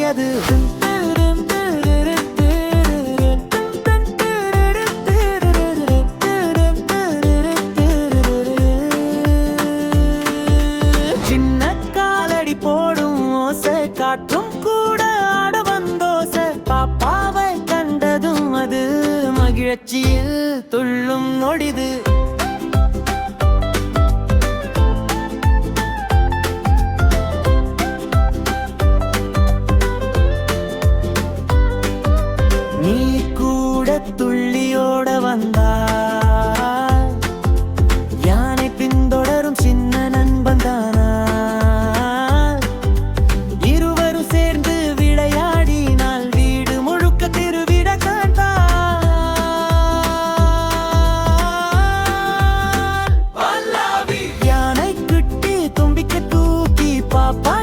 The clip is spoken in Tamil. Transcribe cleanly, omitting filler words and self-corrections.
துள்ளியது. சின்ன காலடி போடும் ஓசை, காற்றும் கூட ஆட வந்தோசை. பாப்பாவை கண்டதும் அது மகிழ்ச்சியில் துள்ளும் நொடிது. நீ கூட துள்ளியோட வந்தாய், யானை பின்தொடரும் சின்ன நண்பன் தானா. இருவரும் சேர்ந்து விளையாடினால் வீடு முழுக்க திருவிட காண்பார். யானை குட்டி தும்பிக்கை தூக்கி பாப்பா